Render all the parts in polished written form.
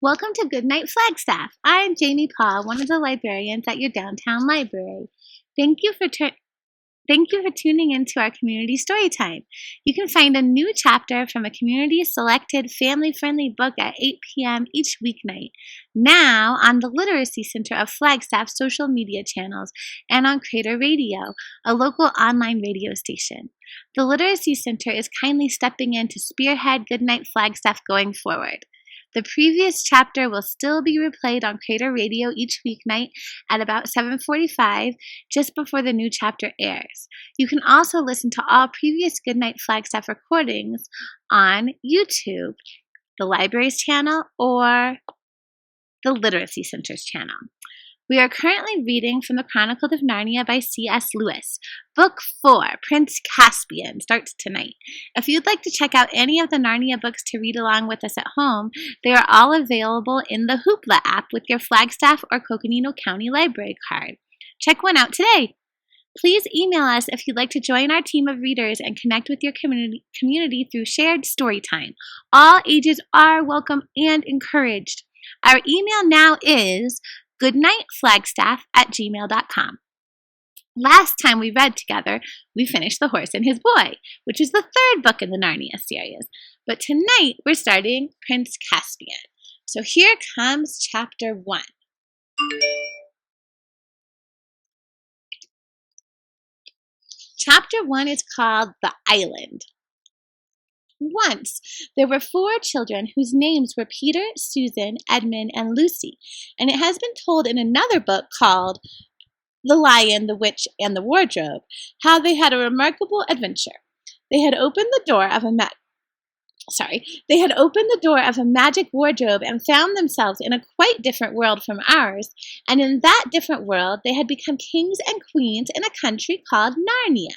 Welcome to Goodnight Flagstaff. I'm Jamie Paul, one of the librarians at your downtown library. Thank you for tuning in to our community story time. You can find a new chapter from a community-selected, family-friendly book at 8 p.m. each weeknight, now on the Literacy Center of Flagstaff social media channels and on Crater Radio, a local online radio station. The Literacy Center is kindly stepping in to spearhead Goodnight Flagstaff going forward. The previous chapter will still be replayed on Crater Radio each weeknight at about 7:45, just before the new chapter airs. You can also listen to all previous Goodnight Flagstaff recordings on YouTube, the library's channel, or the Literacy Center's channel. We are currently reading from the Chronicles of Narnia by C.S. Lewis. Book 4, Prince Caspian, starts tonight. If you'd like to check out any of the Narnia books to read along with us at home, they are all available in the Hoopla app with your Flagstaff or Coconino County Library card. Check one out today. Please email us if you'd like to join our team of readers and connect with your community through shared story time. All ages are welcome and encouraged. Our email now is goodnightflagstaff@gmail.com. Last time we read together, we finished The Horse and His Boy, which is the third book in the Narnia series. But tonight, we're starting Prince Caspian. So here comes chapter 1. Chapter 1 is called The Island. Once, there were 4 children whose names were Peter, Susan, Edmund, and Lucy, and it has been told in another book called The Lion, the Witch, and the Wardrobe, how they had a remarkable adventure. They had opened the door of a magic wardrobe and found themselves in a quite different world from ours, and in that different world they had become kings and queens in a country called Narnia.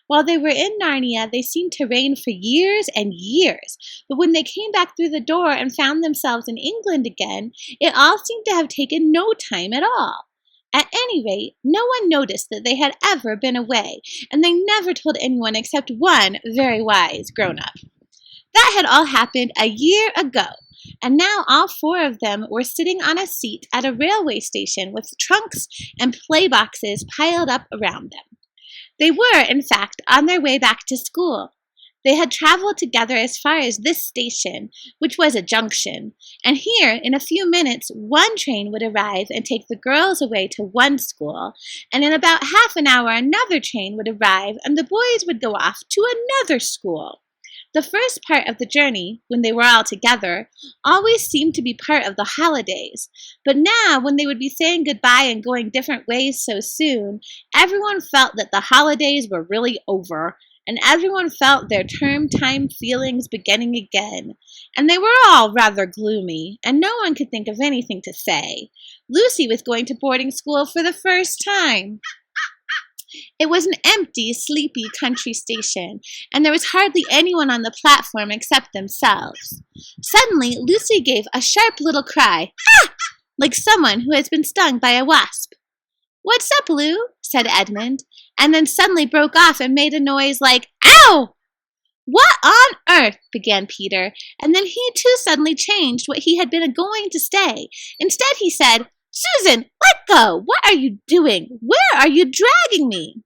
While they were in Narnia, they seemed to reign for years and years, but when they came back through the door and found themselves in England again, it all seemed to have taken no time at all. At any rate, no one noticed that they had ever been away, and they never told anyone except one very wise grown-up. That had all happened a year ago, and now all 4 of them were sitting on a seat at a railway station with trunks and play boxes piled up around them. They were, in fact, on their way back to school. They had traveled together as far as this station, which was a junction, and here, in a few minutes, one train would arrive and take the girls away to one school, and in about half an hour another train would arrive and the boys would go off to another school. The first part of the journey, when they were all together, always seemed to be part of the holidays. But now, when they would be saying goodbye and going different ways so soon, everyone felt that the holidays were really over, and everyone felt their term time feelings beginning again. And they were all rather gloomy, and no one could think of anything to say. Lucy was going to boarding school for the first time. It was an empty, sleepy country station, and there was hardly anyone on the platform except themselves. Suddenly, Lucy gave a sharp little cry, "Ah!" like someone who has been stung by a wasp. "What's up, Lou?" said Edmund, and then suddenly broke off and made a noise like, "Ow!" "What on earth?" began Peter, and then he too suddenly changed what he had been going to say. Instead, he said, "Susan, let go! What are you doing? Where are you dragging me?"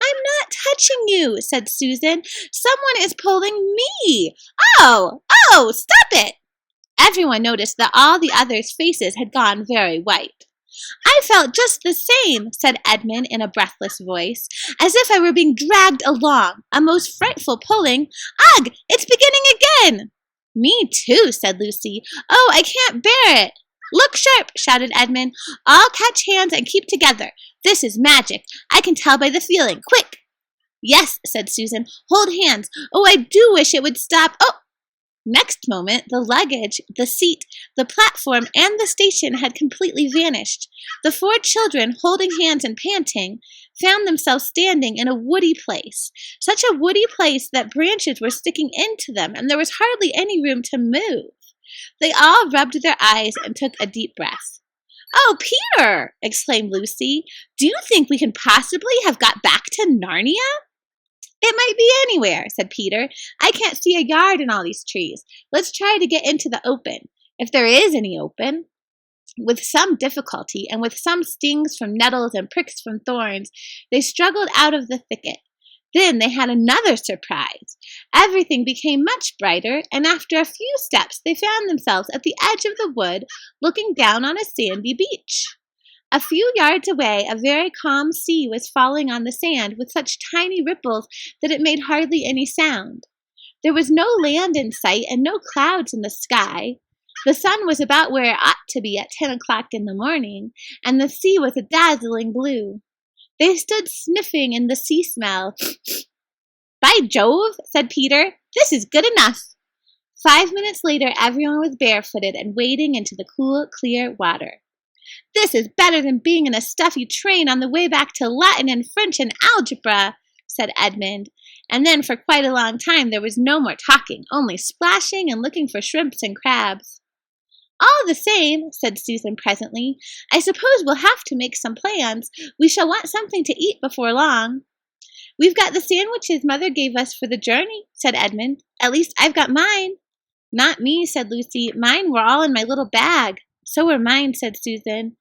"I'm not touching you," said Susan. "Someone is pulling me. Oh, stop it!" Everyone noticed that all the others' faces had gone very white. "I felt just the same," said Edmund in a breathless voice, "as if I were being dragged along. A most frightful pulling. Ugh, it's beginning again." "Me too," said Lucy. "Oh, I can't bear it." "Look sharp," shouted Edmund. "All catch hands and keep together. This is magic. I can tell by the feeling. Quick!" "Yes," said Susan. "Hold hands. Oh, I do wish it would stop. Oh!" Next moment, the luggage, the seat, the platform, and the station had completely vanished. The 4 children, holding hands and panting, found themselves standing in a woody place. Such a woody place that branches were sticking into them, and there was hardly any room to move. They all rubbed their eyes and took a deep breath. "Oh, Peter!" exclaimed Lucy. "Do you think we can possibly have got back to Narnia?" "It might be anywhere," said Peter. "I can't see a yard in all these trees. Let's try to get into the open. if there is any open. With some difficulty, and with some stings from nettles and pricks from thorns, they struggled out of the thicket. Then they had another surprise. Everything became much brighter, and after a few steps they found themselves at the edge of the wood, looking down on a sandy beach. A few yards away, a very calm sea was falling on the sand with such tiny ripples that it made hardly any sound. There was no land in sight and no clouds in the sky. The sun was about where it ought to be at 10 o'clock in the morning, and the sea was a dazzling blue. They stood sniffing in the sea smell. "By Jove," said Peter, "this is good enough." 5 minutes later, everyone was barefooted and wading into the cool, clear water. "This is better than being in a stuffy train on the way back to Latin and French and algebra," said Edmund. And then for quite a long time there was no more talking, only splashing and looking for shrimps and crabs. "All the same," said Susan presently, "I suppose we'll have to make some plans. We shall want something to eat before long." "We've got the sandwiches Mother gave us for the journey," said Edmund. "At least I've got mine." "Not me," said Lucy. "Mine were all in my little bag." "So were mine," said Susan.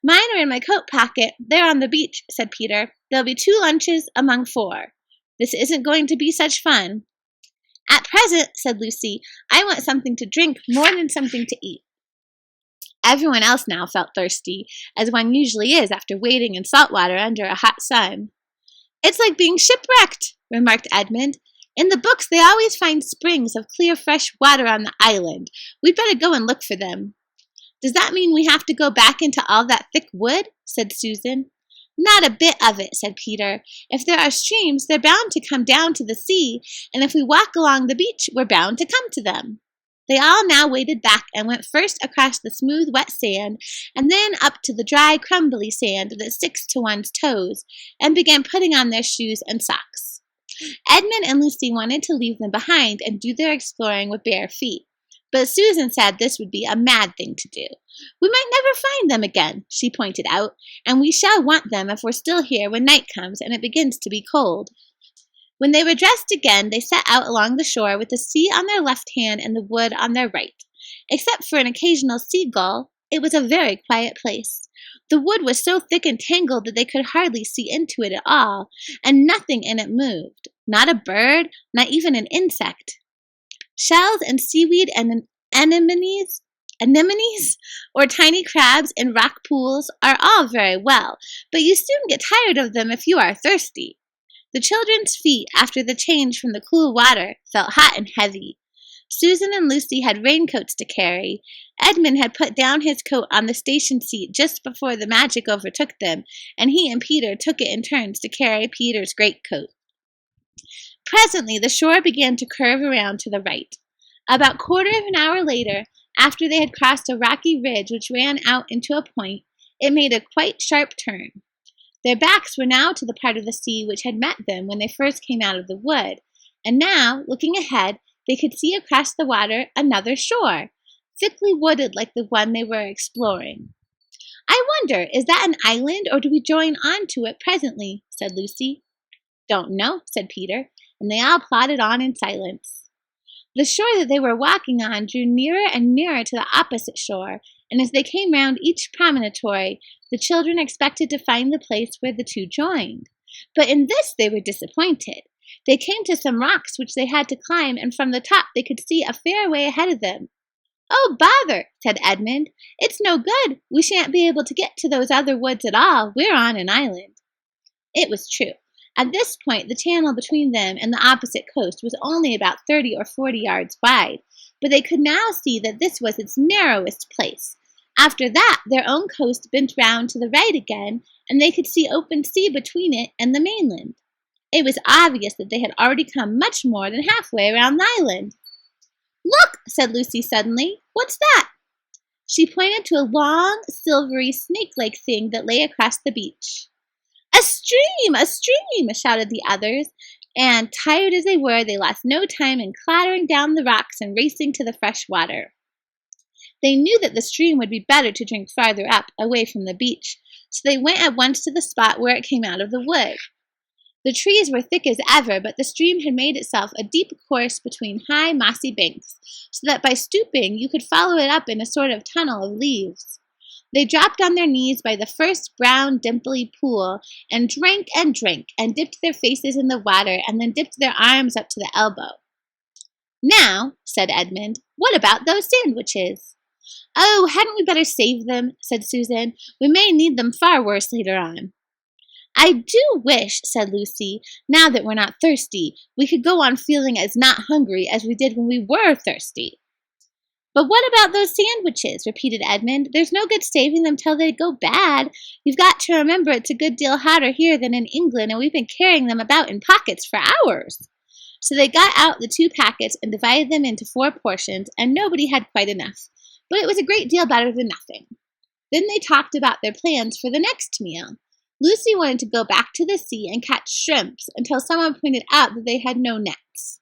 "Mine are in my coat pocket. They're on the beach," said Peter. "There'll be 2 lunches among 4. This isn't going to be such fun." "At present," said Lucy, "I want something to drink more than something to eat." Everyone else now felt thirsty, as one usually is after wading in salt water under a hot sun. "It's like being shipwrecked," remarked Edmund. "In the books they always find springs of clear fresh water on the island. We'd better go and look for them." "Does that mean we have to go back into all that thick wood?" said Susan. "Not a bit of it," said Peter. "If there are streams, they're bound to come down to the sea, and if we walk along the beach, we're bound to come to them." They all now waded back and went first across the smooth, wet sand, and then up to the dry, crumbly sand that sticks to one's toes, and began putting on their shoes and socks. Edmund and Lucy wanted to leave them behind and do their exploring with bare feet, but Susan said this would be a mad thing to do. "We might never find them again," she pointed out, "and we shall want them if we're still here when night comes and it begins to be cold." When they were dressed again, they set out along the shore with the sea on their left hand and the wood on their right. Except for an occasional seagull, it was a very quiet place. The wood was so thick and tangled that they could hardly see into it at all, and nothing in it moved. Not a bird, not even an insect. Shells and seaweed and anemones, or tiny crabs in rock pools are all very well, but you soon get tired of them if you are thirsty. The children's feet, after the change from the cool water, felt hot and heavy. Susan and Lucy had raincoats to carry. Edmund had put down his coat on the station seat just before the magic overtook them, and he and Peter took it in turns to carry Peter's greatcoat. Presently the shore began to curve around to the right. About 1/4 of an hour later, after they had crossed a rocky ridge which ran out into a point, it made a quite sharp turn. Their backs were now to the part of the sea which had met them when they first came out of the wood, and now, looking ahead, they could see across the water another shore, thickly wooded like the one they were exploring. "I wonder, is that an island, or do we join on to it presently?" said Lucy. "Don't know," said Peter, and they all plodded on in silence. The shore that they were walking on drew nearer and nearer to the opposite shore, and as they came round each promontory, the children expected to find the place where the 2 joined. But in this they were disappointed. They came to some rocks which they had to climb, and from the top they could see a fair way ahead of them. "Oh, bother," said Edmund. "It's no good. We shan't be able to get to those other woods at all. We're on an island." It was true. At this point, the channel between them and the opposite coast was only about 30 or 40 yards wide, but they could now see that this was its narrowest place. After that, their own coast bent round to the right again, and they could see open sea between it and the mainland. It was obvious that they had already come much more than halfway around the island. "Look," said Lucy suddenly. "What's that?" She pointed to a long, silvery, snake-like thing that lay across the beach. "A stream! A stream!" shouted the others, and, tired as they were, they lost no time in clattering down the rocks and racing to the fresh water. They knew that the stream would be better to drink farther up, away from the beach, so they went at once to the spot where it came out of the wood. The trees were thick as ever, but the stream had made itself a deep course between high, mossy banks, so that by stooping you could follow it up in a sort of tunnel of leaves. They dropped on their knees by the first brown, dimply pool and drank, and dipped their faces in the water, and then dipped their arms up to the elbow. "Now," said Edmund, "what about those sandwiches?" "Oh, hadn't we better save them?" said Susan. "We may need them far worse later on." "I do wish," said Lucy, "now that we're not thirsty, we could go on feeling as not hungry as we did when we were thirsty." "But what about those sandwiches?" repeated Edmund. "There's no good saving them till they go bad. You've got to remember it's a good deal hotter here than in England, and we've been carrying them about in pockets for hours." So they got out the 2 packets and divided them into 4 portions, and nobody had quite enough. But it was a great deal better than nothing. Then they talked about their plans for the next meal. Lucy wanted to go back to the sea and catch shrimps until someone pointed out that they had no nets.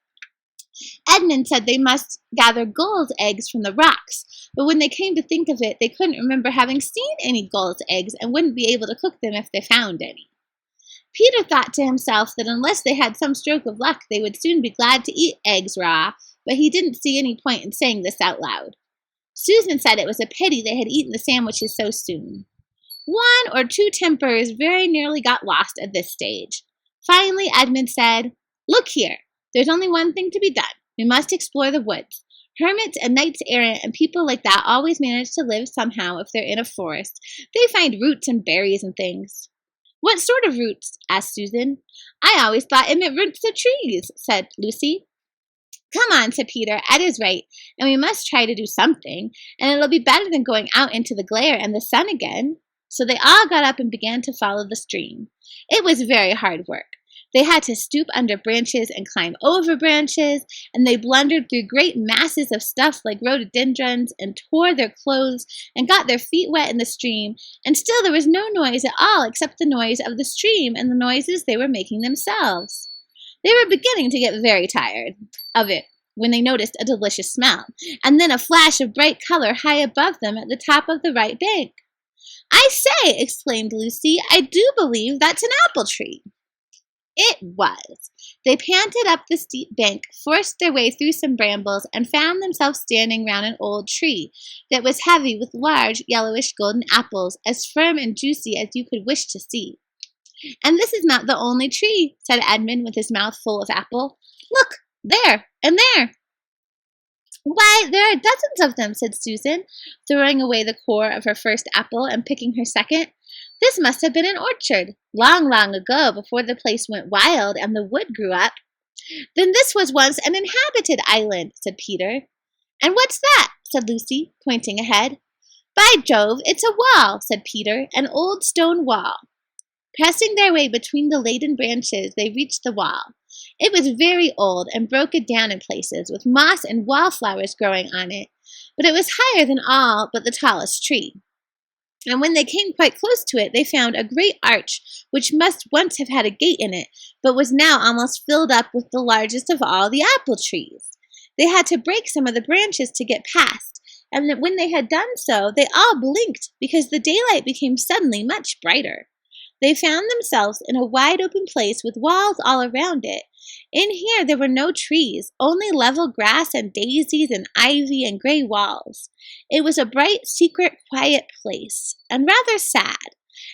Edmund said they must gather gulls' eggs from the rocks, but when they came to think of it, they couldn't remember having seen any gulls' eggs and wouldn't be able to cook them if they found any. Peter thought to himself that unless they had some stroke of luck, they would soon be glad to eat eggs raw, but he didn't see any point in saying this out loud. Susan said it was a pity they had eaten the sandwiches so soon. 1 or 2 tempers very nearly got lost at this stage. Finally, Edmund said, "Look here, there's only one thing to be done. We must explore the woods. Hermits and knights errant and people like that always manage to live somehow if they're in a forest. They find roots and berries and things." "What sort of roots?" asked Susan. "I always thought it meant roots of trees," said Lucy. "Come on," said Peter. "Ed is right, and we must try to do something, and it'll be better than going out into the glare and the sun again." So they all got up and began to follow the stream. It was very hard work. They had to stoop under branches and climb over branches, and they blundered through great masses of stuff like rhododendrons and tore their clothes and got their feet wet in the stream, and still there was no noise at all except the noise of the stream and the noises they were making themselves. They were beginning to get very tired of it when they noticed a delicious smell, and then a flash of bright color high above them at the top of the right bank. "I say," exclaimed Lucy, "I do believe that's an apple tree." It was. They panted up the steep bank, forced their way through some brambles, and found themselves standing round an old tree that was heavy with large, yellowish golden apples, as firm and juicy as you could wish to see. "And this is not the only tree," said Edmund with his mouth full of apple. "Look, there and there." "Why, there are dozens of them," said Susan, throwing away the core of her first apple and picking her second. "This must have been an orchard, long, long ago, before the place went wild and the wood grew up." "Then this was once an inhabited island," said Peter. "And what's that?" said Lucy, pointing ahead. "By Jove, it's a wall," said Peter, "an old stone wall." Pressing their way between the laden branches, they reached the wall. It was very old and broken down in places, with moss and wallflowers growing on it, but it was higher than all but the tallest tree. And when they came quite close to it, they found a great arch, which must once have had a gate in it, but was now almost filled up with the largest of all the apple trees. They had to break some of the branches to get past, and when they had done so, they all blinked, because the daylight became suddenly much brighter. They found themselves in a wide open place with walls all around it. In here there were no trees, only level grass and daisies and ivy and gray walls. It was a bright, secret, quiet place, and rather sad,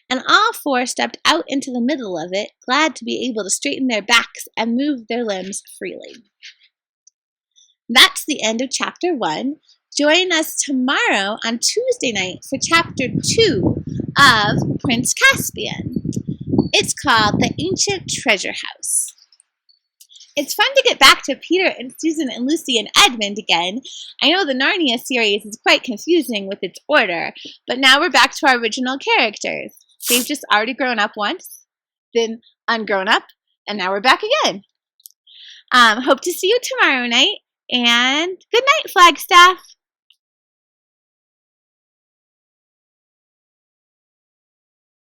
and all 4 stepped out into the middle of it, glad to be able to straighten their backs and move their limbs freely. That's the end of Chapter 1. Join us tomorrow on Tuesday night for Chapter 2 of Prince Caspian. It's called The Ancient Treasure House. It's fun to get back to Peter and Susan and Lucy and Edmund again. I know the Narnia series is quite confusing with its order, but now we're back to our original characters. They've just already grown up once, then ungrown up, and now we're back again. Hope to see you tomorrow night, and good night, Flagstaff.